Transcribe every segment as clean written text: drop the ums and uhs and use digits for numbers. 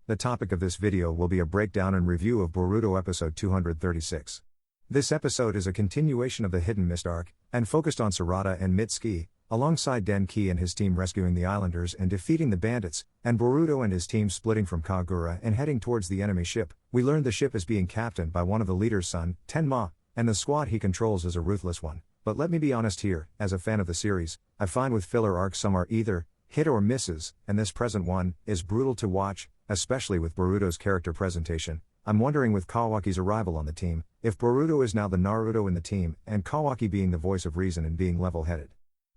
The topic of this video will be a breakdown and review of Boruto episode 236. This episode is a continuation of the Hidden Mist arc, and focused on Sarada and Mitsuki, alongside Denki and his team rescuing the islanders and defeating the bandits, and Boruto and his team splitting from Kagura and heading towards the enemy ship. We learned the ship is being captained by one of the leader's son, Tenma, and the squad he controls is a ruthless one. But let me be honest here, as a fan of the series, I find with filler arcs some are either hit or misses, and this present one is brutal to watch, especially with Boruto's character presentation. I'm wondering with Kawaki's arrival on the team, if Boruto is now the Naruto in the team, and Kawaki being the voice of reason and being level-headed.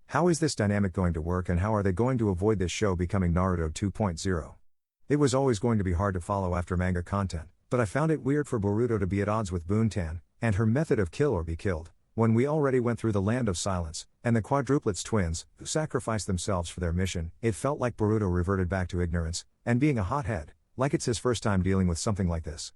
How is this dynamic going to work, and how are they going to avoid this show becoming Naruto 2.0? It was always going to be hard to follow after manga content, but I found it weird for Boruto to be at odds with Buntan, and her method of kill or be killed, when we already went through the Land of Silence, and the quadruplets twins, who sacrificed themselves for their mission. It felt like Boruto reverted back to ignorance, and being a hothead, like it's his first time dealing with something like this.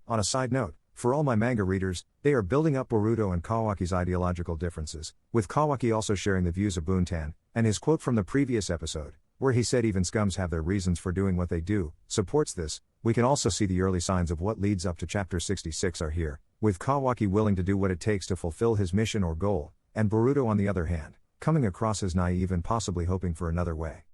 On a side note, for all my manga readers, they are building up Boruto and Kawaki's ideological differences, with Kawaki also sharing the views of Buntan, and his quote from the previous episode, where he said even scums have their reasons for doing what they do, supports this. We can also see the early signs of what leads up to chapter 66 are here, with Kawaki willing to do what it takes to fulfill his mission or goal, and Boruto on the other hand, coming across as naive and possibly hoping for another way.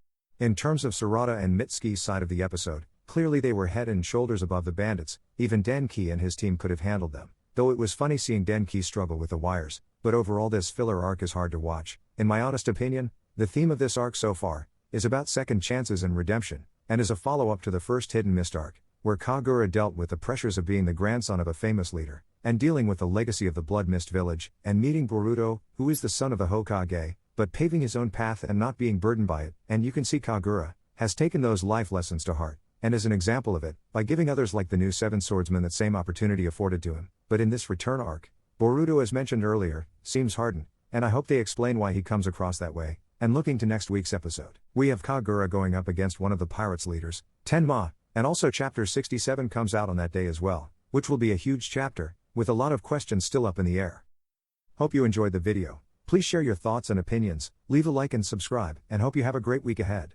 In terms of Sarada and Mitsuki's side of the episode, clearly they were head and shoulders above the bandits. Even Denki and his team could have handled them, though it was funny seeing Denki struggle with the wires. But overall this filler arc is hard to watch. In my honest opinion, the theme of this arc so far is about second chances and redemption, and is a follow-up to the first Hidden Mist arc, where Kagura dealt with the pressures of being the grandson of a famous leader, and dealing with the legacy of the Blood Mist village, and meeting Boruto, who is the son of the Hokage, but paving his own path and not being burdened by it. And you can see Kagura has taken those life lessons to heart, and as an example of it, by giving others like the new Seven Swordsman that same opportunity afforded to him. But in this return arc, Boruto, as mentioned earlier, seems hardened, and I hope they explain why he comes across that way. And looking to next week's episode, we have Kagura going up against one of the pirates' leaders, Tenma, and also chapter 67 comes out on that day as well, which will be a huge chapter, with a lot of questions still up in the air. Hope you enjoyed the video. Please share your thoughts and opinions, leave a like and subscribe, and hope you have a great week ahead.